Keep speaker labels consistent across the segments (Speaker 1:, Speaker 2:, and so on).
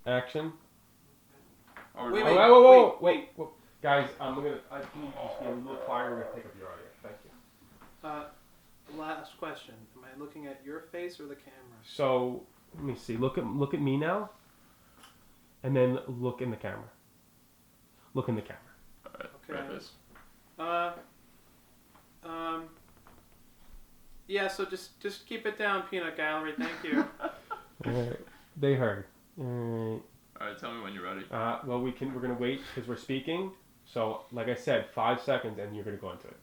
Speaker 1: Action.
Speaker 2: Or
Speaker 3: Wait,
Speaker 1: Wait. Guys, I need you to just be a little quieter. We're gonna pick up your audio. Thank you.
Speaker 3: Last question. Am I looking at your face or the camera?
Speaker 1: So let me see. Look at me now, and then look in the camera. Look in the camera.
Speaker 2: Alright,
Speaker 3: Okay.
Speaker 2: this.
Speaker 3: Yeah. So just keep it down, Peanut Gallery. Thank you.
Speaker 1: Alright. They heard. Alright.
Speaker 2: Alright, tell me when you're ready.
Speaker 1: Well, we're gonna wait because we're speaking. So, like I said, 5 seconds, and you're gonna go into it.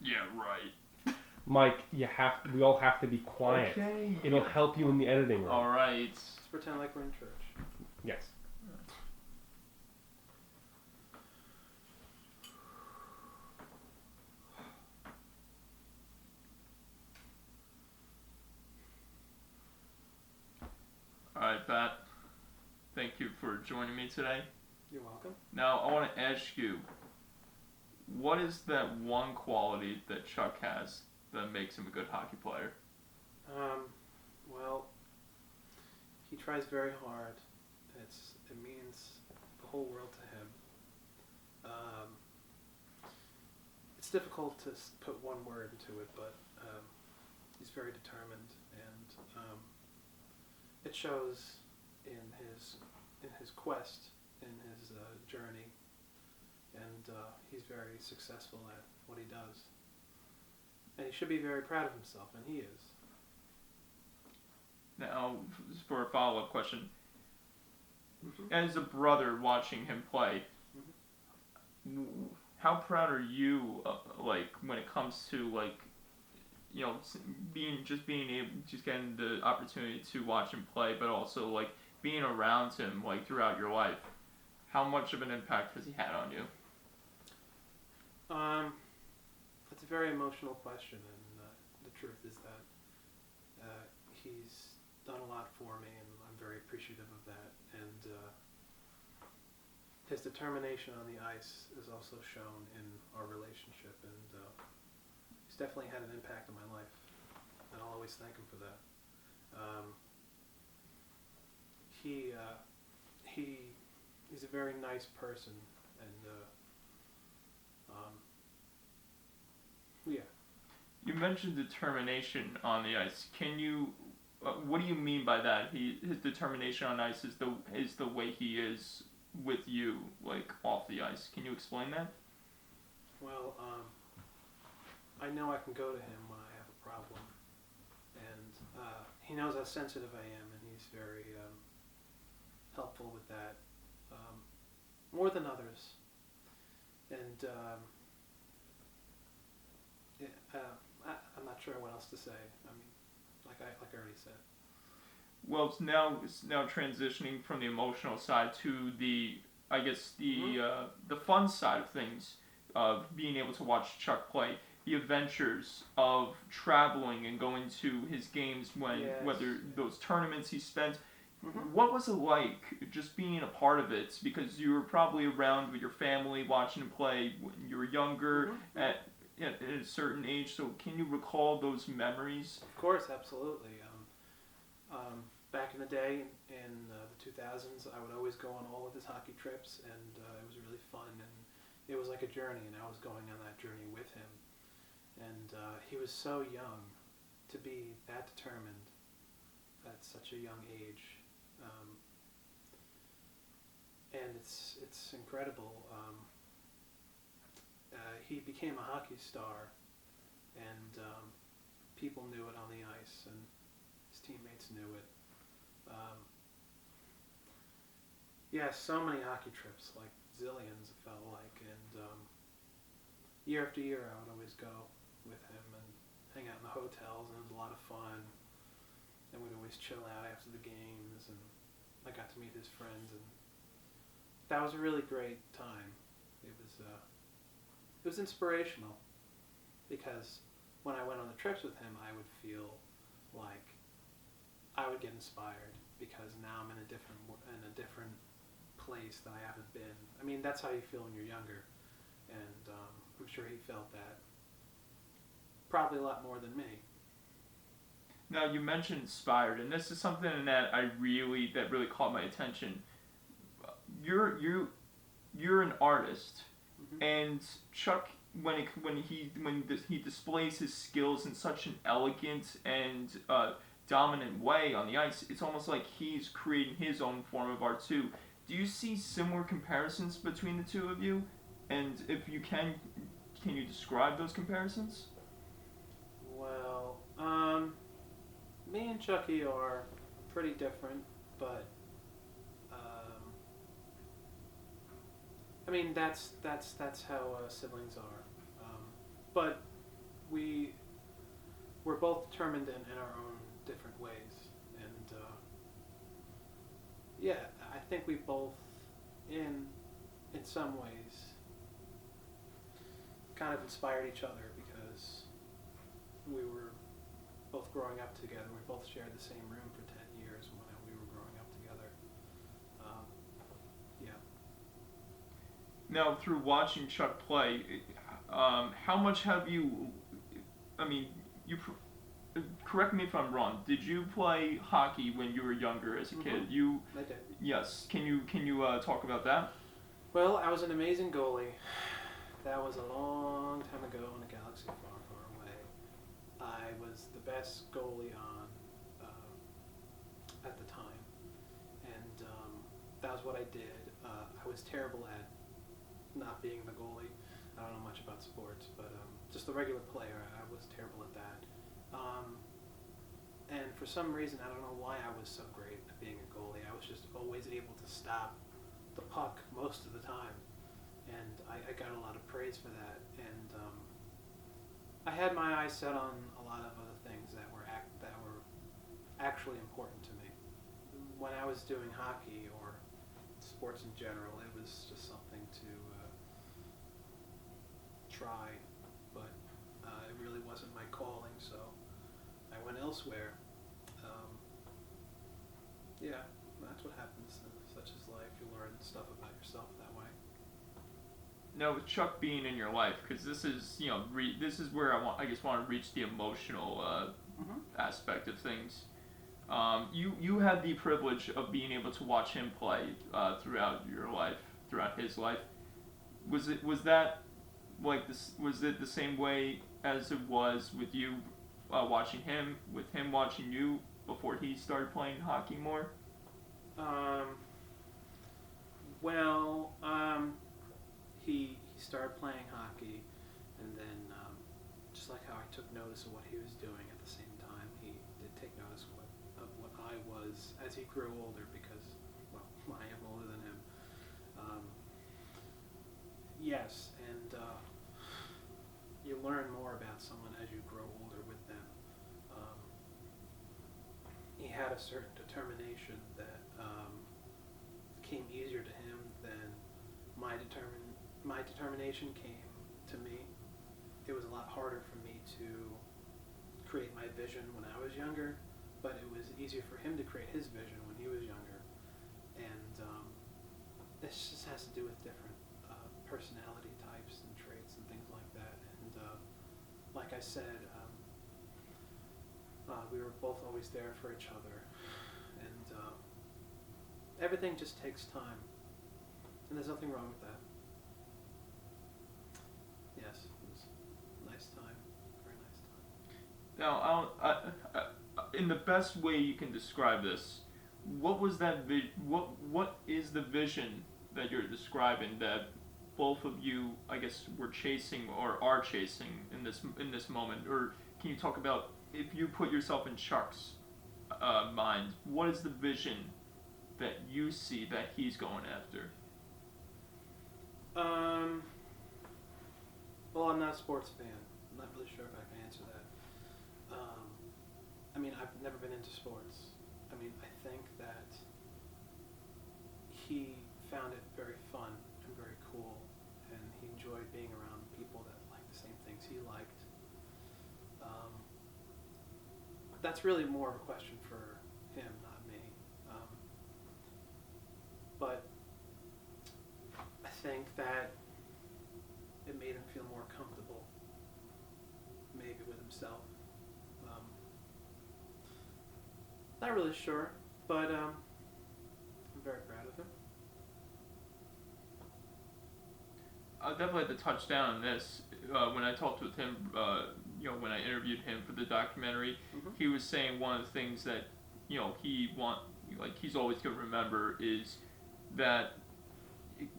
Speaker 2: Yeah, right.
Speaker 1: Mike, we all have to be quiet.
Speaker 2: Okay.
Speaker 1: It'll help you in the editing room.
Speaker 2: Alright.
Speaker 3: Let's pretend like we're in church.
Speaker 1: Yes.
Speaker 2: Alright, Pat. Thank you for joining me today.
Speaker 3: You're welcome.
Speaker 2: Now, I want to ask you, what is that one quality that Chuck has that makes him a good hockey player?
Speaker 3: Well, he tries very hard. It means the whole world to him. It's difficult to put one word into it, but he's very determined, and it shows in his quest, in his journey, and he's very successful at what he does. And he should be very proud of himself, and he is.
Speaker 2: Now, for a follow-up question,
Speaker 3: Mm-hmm.
Speaker 2: as a brother watching him play, how proud are you, like, when it comes to, like, you know, being able, just getting the opportunity to watch him play, but also, like, being around him, like, throughout your life? How much of an impact has he had on you?
Speaker 3: It's a very emotional question, and the truth is that he's done a lot for me, and I'm very appreciative of that. And his determination on the ice is also shown in our relationship, and he's definitely had an impact on my life, and I'll always thank him for that. He's a very nice person, and yeah.
Speaker 2: You mentioned determination on the ice. Can you, what do you mean by that? His determination on ice is the way he is with you, like, off the ice. Can you explain that?
Speaker 3: Well, I know I can go to him when I have a problem, and he knows how sensitive I am, and he's very helpful with that, more than others. And I'm not sure what else to say. I mean, like I already said.
Speaker 2: Well, it's now transitioning from the emotional side to the, I guess, the fun side of things, of being able to watch Chuck play, the adventures of traveling and going to his games whether those tournaments he spent.
Speaker 3: Mm-hmm.
Speaker 2: What was it like just being a part of it? Because you were probably around with your family watching him play when you were younger,
Speaker 3: Mm-hmm.
Speaker 2: at a certain age. So can you recall those memories?
Speaker 3: Of course, absolutely. Back in the day, in the 2000s, I would always go on all of his hockey trips, and it was really fun, and it was like a journey, and I was going on that journey with him. And he was so young to be that determined at such a young age. And it's incredible. He became a hockey star, and people knew it on the ice, and his teammates knew it. Yeah, so many hockey trips, like zillions, it felt like, and year after year I would always go with him and hang out in the hotels, and it was a lot of fun, and we'd always chill out after the games, and I got to meet his friends, and that was a really great time. It was inspirational, because when I went on the trips with him, I would feel like I would get inspired, because now I'm in a different place that I haven't been. I mean, that's how you feel when you're younger, and I'm sure he felt that probably a lot more than me.
Speaker 2: Now you mentioned inspired, and this is something that really caught my attention. You're you you're an artist,
Speaker 3: Hmm.
Speaker 2: and Chuck he displays his skills in such an elegant and dominant way on the ice, it's almost like he's creating his own form of art too. Do you see similar comparisons between the two of you? And if you can you describe those comparisons?
Speaker 3: Well, me and Chucky are pretty different, but I mean that's how siblings are. But we we're both determined in our own different ways, and yeah, I think we both in some ways kind of inspired each other because we were both growing up together. We both shared the same room for 10 years when we were growing up together. Um, yeah.
Speaker 2: Now, through watching Chuck play, how much have you? I mean, correct me if I'm wrong. Did you play hockey when you were younger as a kid?
Speaker 3: Mhm.
Speaker 2: You
Speaker 3: I did.
Speaker 2: yes. Can you talk about that?
Speaker 3: Well, I was an amazing goalie. That was a long time ago in a galaxy far, far away. I was the best goalie on at the time, and that was what I did. I was terrible at not being the goalie. I don't know much about sports, but just the regular player, I was terrible at that. And for some reason, I don't know why I was so great at being a goalie. I was just always able to stop the puck most of the time, and I got a lot of praise for that. And I had my eyes set on a lot of other things that were actually important to me. When I was doing hockey or sports in general, it was just something to try, but it really wasn't my calling, so I went elsewhere. Yeah, that's what happens. Such is life. You learn stuff about yourself that way.
Speaker 2: Now, with Chuck being in your life, because this is this is where I just want to reach the emotional
Speaker 3: Mm-hmm.
Speaker 2: aspect of things. You had the privilege of being able to watch him play throughout your life, throughout his life. Was that like this? Was it the same way as it was with you watching him, with him watching you before he started playing hockey more?
Speaker 3: Um, well, he started playing hockey, and then just like how I took notice of what he was doing at the same time, he did take notice of what I was as he grew older because, well, I am older than him. Um, yes, and you learn more about someone as you grow older with them. Um, he had a certain determination that came easier to him than my determination came to me. It was a lot harder for me to create my vision when I was younger, but it was easier for him to create his vision when he was younger. And this just has to do with different personality types and traits and things like that. And like I said, we were both always there for each other, and everything just takes time, and there's nothing wrong with that. Yes, it was a nice time, very nice time.
Speaker 2: Now, in the best way you can describe this, what was that? What is the vision that you're describing that both of you, I guess, were chasing or are chasing in this moment? Or can you talk about if you put yourself in Chuck's mind? What is the vision that you see that he's going after?
Speaker 3: Well, I'm not a sports fan. I'm not really sure if I can answer that. I mean, I've never been into sports. I mean, I think that he found it very fun and very cool, and he enjoyed being around people that liked the same things he liked. That's really more of a question for him, not me. But I think that it made him feel more comfortable, maybe with himself. Not really sure, but I'm very proud of him.
Speaker 2: I definitely had to touch down on this when I talked with him. When I interviewed him for the documentary,
Speaker 3: Mhm.
Speaker 2: he was saying one of the things that he's always gonna remember is that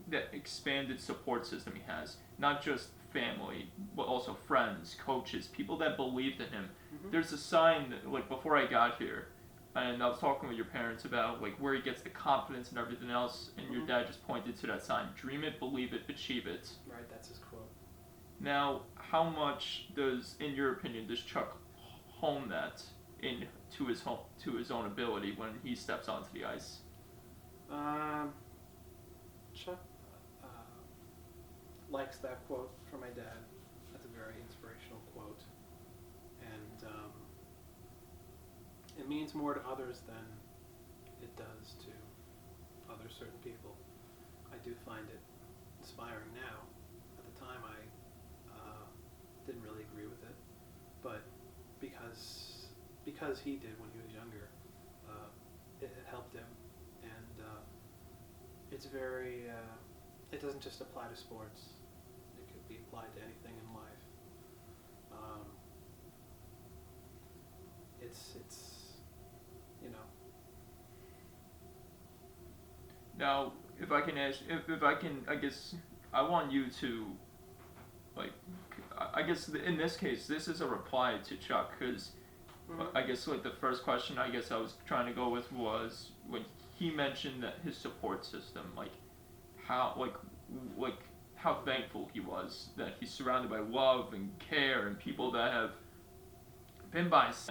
Speaker 2: that expanded support system he has, not just family, but also friends, coaches, people that believed in him.
Speaker 3: Mhm.
Speaker 2: There's a sign that, like before I got here, and I was talking with your parents about like where he gets the confidence and everything else, and your
Speaker 3: Mhm.
Speaker 2: dad just pointed to that sign: "Dream it, believe it, achieve it."
Speaker 3: Right, that's his quote.
Speaker 2: Now, how much does, in your opinion, does Chuck hone that in to his own ability when he steps onto the ice?
Speaker 3: Um, Chuck uh, likes that quote from my dad. That's a very inspirational quote, and it means more to others than it does to other certain people. I do find it inspiring now. At the time, I didn't really agree with it, but because he did when he was younger, it helped him, and it's very. It doesn't just apply to sports; it could be applied to anything in life. It's you know.
Speaker 2: Now, if I can ask, if I can, I guess I want you to, like, I guess in this case, this is a reply to Chuck, because I guess like the first question I guess I was trying to go with was when he mentioned that his support system, like how like how thankful he was that he's surrounded by love and care and people that have been by his